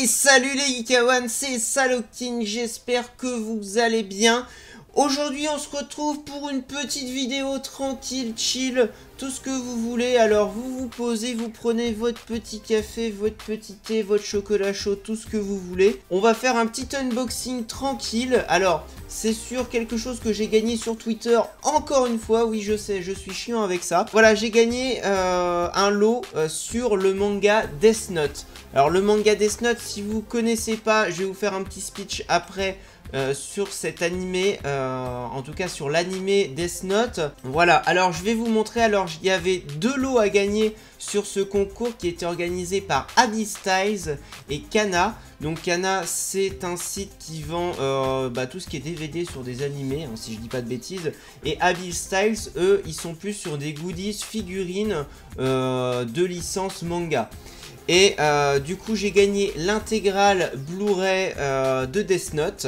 Et salut les Geekawan, c'est Saloking, j'espère que vous allez bien. Aujourd'hui on se retrouve pour une petite vidéo tranquille, chill, tout ce que vous voulez. Alors vous vous posez, vous prenez votre petit café, votre petit thé, votre chocolat chaud, tout ce que vous voulez. On va faire un petit unboxing tranquille. Alors c'est sur quelque chose que j'ai gagné sur Twitter, encore une fois, oui je sais, je suis chiant avec ça. Voilà, j'ai gagné un lot sur le manga Death Note. Alors le manga Death Note, si vous connaissez pas, je vais vous faire un petit speech après sur cet animé, en tout cas sur l'animé Death Note. Voilà, alors je vais vous montrer. Alors il y avait deux lots à gagner sur ce concours qui était organisé par Abyss Styles et Kana. Donc Kana, c'est un site qui vend tout ce qui est DVD sur des animés, hein, si je dis pas de bêtises. Et Abyss Styles, eux, ils sont plus sur des goodies, figurines de licence manga. Et du coup j'ai gagné l'intégrale Blu-ray de Death Note.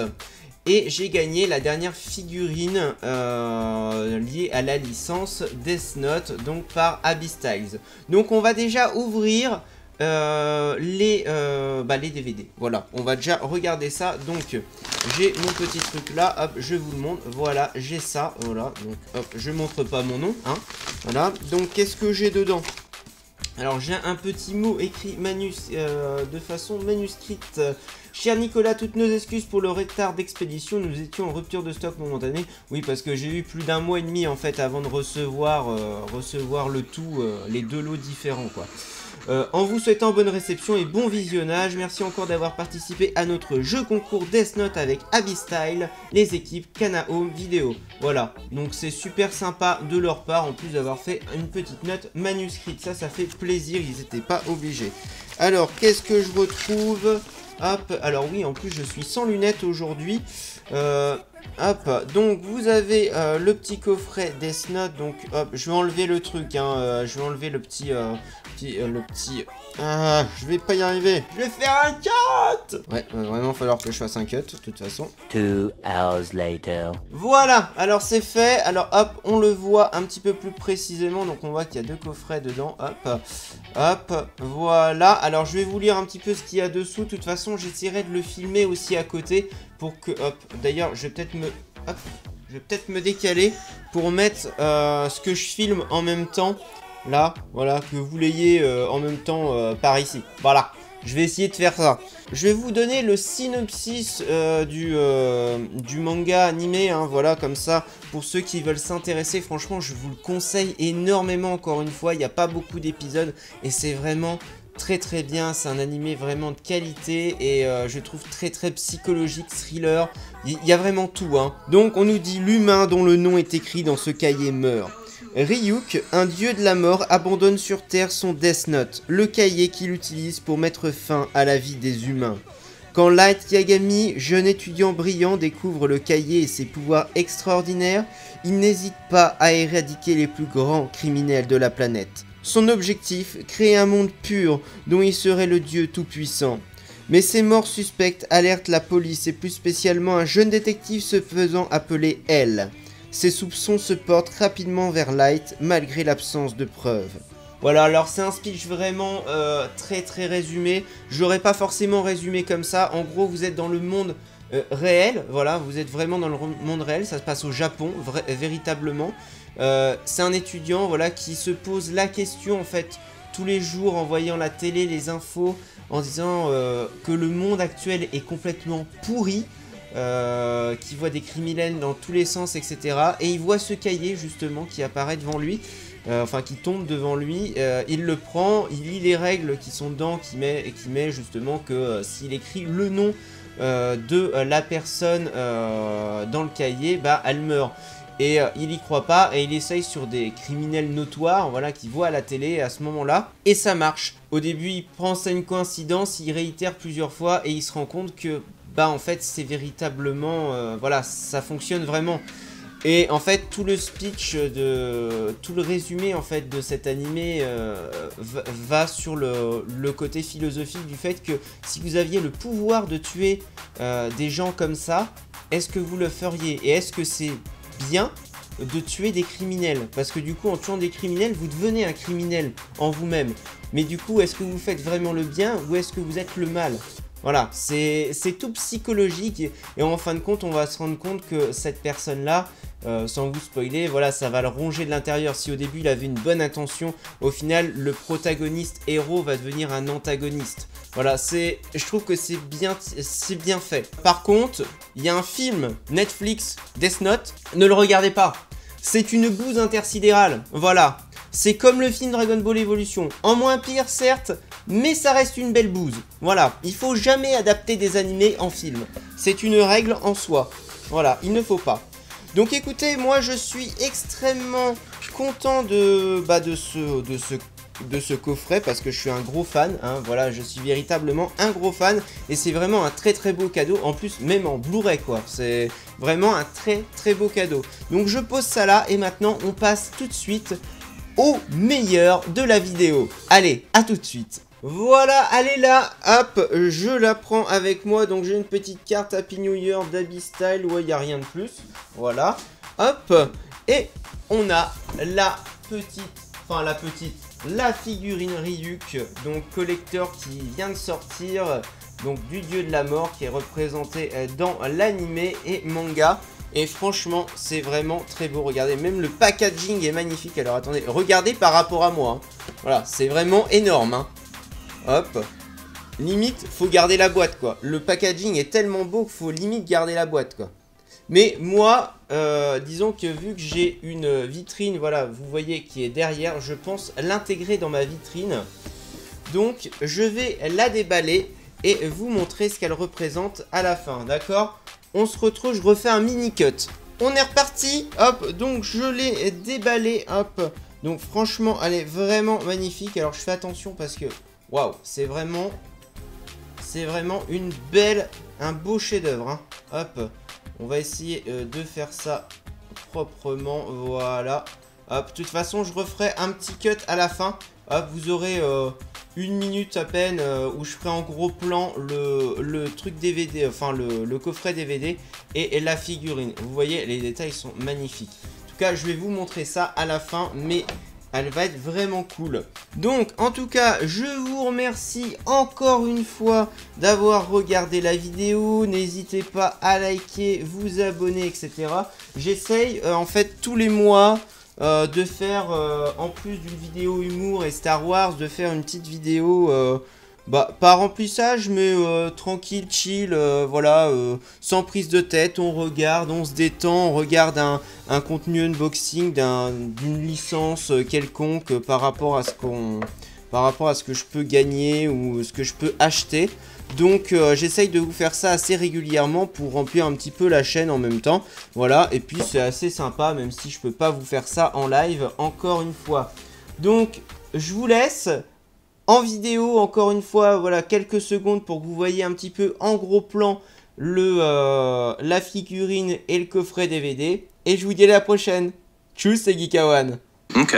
Et j'ai gagné la dernière figurine liée à la licence Death Note, donc par Abyss Styles. Donc on va déjà ouvrir les DVD. Voilà, on va déjà regarder ça. Donc j'ai mon petit truc là, hop, je vous le montre. Voilà, j'ai ça, voilà. Donc hop, je montre pas mon nom, hein. Voilà, donc qu'est-ce que j'ai dedans ? Alors j'ai un petit mot écrit de façon manuscrite. Cher Nicolas, toutes nos excuses pour le retard d'expédition, nous étions en rupture de stock momentanée. Oui, parce que j'ai eu plus d'un mois et demi en fait avant de recevoir le tout, les deux lots différents quoi. En vous souhaitant bonne réception et bon visionnage, merci encore d'avoir participé à notre jeu concours Death Note avec Abyss Style, les équipes Kana Home Vidéo. Voilà, donc c'est super sympa de leur part, en plus d'avoir fait une petite note manuscrite, ça fait plaisir, ils n'étaient pas obligés. Alors, qu'est-ce que je retrouve ? Hop, alors oui, en plus je suis sans lunettes aujourd'hui. Hop, donc vous avez le petit coffret Death Note, donc hop, je vais enlever le truc, hein, je vais enlever le petit, je vais pas y arriver, je vais faire un cut. Ouais, vraiment, il va falloir que je fasse un cut, de toute façon. 2 hours later. Voilà, alors c'est fait, alors hop, on le voit un petit peu plus précisément, donc on voit qu'il y a deux coffrets dedans, hop, hop, voilà. Alors je vais vous lire un petit peu ce qu'il y a dessous, de toute façon j'essaierai de le filmer aussi à côté, pour que, hop, d'ailleurs je vais peut-être me décaler pour mettre ce que je filme en même temps. Là, voilà, que vous l'ayez en même temps par ici. Voilà, je vais essayer de faire ça. Je vais vous donner le synopsis du manga animé, hein, voilà, comme ça, pour ceux qui veulent s'intéresser. Franchement, je vous le conseille énormément, encore une fois. Il n'y a pas beaucoup d'épisodes et c'est vraiment très bien. C'est un animé vraiment de qualité et je trouve très psychologique, thriller. Il y a vraiment tout, hein. Donc, on nous dit l'humain dont le nom est écrit dans ce cahier meurt. Ryuk, un dieu de la mort, abandonne sur Terre son Death Note, le cahier qu'il utilise pour mettre fin à la vie des humains. Quand Light Yagami, jeune étudiant brillant, découvre le cahier et ses pouvoirs extraordinaires, il n'hésite pas à éradiquer les plus grands criminels de la planète. Son objectif, créer un monde pur dont il serait le dieu tout-puissant. Mais ces morts suspectes alertent la police et plus spécialement un jeune détective se faisant appeler L. Ses soupçons se portent rapidement vers Light malgré l'absence de preuves. Voilà, alors c'est un speech vraiment très résumé. Je l'aurais pas forcément résumé comme ça. En gros, vous êtes dans le monde réel. Voilà, vous êtes vraiment dans le monde réel. Ça se passe au Japon, véritablement. C'est un étudiant, voilà, qui se pose la question en fait tous les jours en voyant la télé, les infos, en disant que le monde actuel est complètement pourri. Qui voit des criminels dans tous les sens, etc. Et il voit ce cahier justement qui apparaît devant lui, enfin qui tombe devant lui. Il le prend, il lit les règles qui sont dedans, qui met justement que s'il écrit le nom de la personne dans le cahier, bah elle meurt. Et il y croit pas et il essaye sur des criminels notoires, voilà, qu'il voit à la télé à ce moment-là. Et ça marche. Au début, il prend ça une coïncidence, il réitère plusieurs fois et il se rend compte que bah en fait c'est véritablement voilà, ça fonctionne vraiment. Et en fait tout le speech tout le résumé en fait de cet animé va sur le côté philosophique du fait que si vous aviez le pouvoir de tuer des gens comme ça, est-ce que vous le feriez? Et est-ce que c'est bien de tuer des criminels? Parce que du coup en tuant des criminels vous devenez un criminel en vous-même. Mais du coup est-ce que vous faites vraiment le bien ou est-ce que vous êtes le mal? Voilà, c'est tout psychologique et en fin de compte, on va se rendre compte que cette personne-là, sans vous spoiler, voilà, ça va le ronger de l'intérieur. Si au début il avait une bonne intention, au final, le protagoniste héros va devenir un antagoniste. Voilà, je trouve que c'est bien fait. Par contre, il y a un film Netflix, Death Note, ne le regardez pas. C'est une bouse intersidérale, voilà. C'est comme le film Dragon Ball Evolution, en moins pire certes, mais ça reste une belle bouse. Voilà, il faut jamais adapter des animés en film. C'est une règle en soi. Voilà, il ne faut pas. Donc écoutez, moi je suis extrêmement content de ce coffret parce que je suis un gros fan, hein, voilà, je suis véritablement un gros fan et c'est vraiment un très très beau cadeau, en plus même en Blu-ray quoi, c'est vraiment un très très beau cadeau. Donc je pose ça là et maintenant on passe tout de suite au meilleur de la vidéo. Allez, à tout de suite. Voilà, allez là, hop, je la prends avec moi, donc j'ai une petite carte Happy New Year d'Abby Style, ouais, il n'y a rien de plus, voilà, hop, et on a la figurine Ryuk, donc collector qui vient de sortir, donc du dieu de la mort qui est représenté dans l'anime et manga. Et franchement, c'est vraiment très beau. Regardez, même le packaging est magnifique. Alors attendez, regardez par rapport à moi. Hein. Voilà, c'est vraiment énorme. Hein. Hop. Limite, faut garder la boîte, quoi. Le packaging est tellement beau qu'il faut limite garder la boîte, quoi. Mais moi, disons que vu que j'ai une vitrine, voilà, vous voyez, qui est derrière, je pense l'intégrer dans ma vitrine. Donc, je vais la déballer et vous montrer ce qu'elle représente à la fin, d'accord ? On se retrouve, je refais un mini cut. On est reparti, hop, donc je l'ai déballé, hop. Donc franchement, elle est vraiment magnifique. Alors je fais attention parce que, waouh, c'est vraiment un beau chef-d'œuvre, hein. Hop, on va essayer de faire ça proprement, voilà. Hop, de toute façon, je referai un petit cut à la fin. Hop, vous aurez 1 minute à peine où je ferai en gros plan le truc DVD, enfin le coffret DVD et la figurine. Vous voyez, les détails sont magnifiques. En tout cas, je vais vous montrer ça à la fin, mais elle va être vraiment cool. Donc, en tout cas, je vous remercie encore une fois d'avoir regardé la vidéo. N'hésitez pas à liker, vous abonner, etc. J'essaye en fait tous les mois de faire, en plus d'une vidéo humour et Star Wars, de faire une petite vidéo, pas remplissage, mais tranquille, chill, voilà, sans prise de tête, on regarde, on se détend, on regarde un contenu unboxing d'une licence quelconque par rapport à ce que je peux gagner ou ce que je peux acheter. Donc j'essaye de vous faire ça assez régulièrement pour remplir un petit peu la chaîne en même temps. Voilà, et puis c'est assez sympa même si je peux pas vous faire ça en live encore une fois. Donc je vous laisse en vidéo encore une fois, voilà, quelques secondes pour que vous voyez un petit peu en gros plan la figurine et le coffret DVD. Et je vous dis à la prochaine. Tchuss, c'est Geekawan. Ok.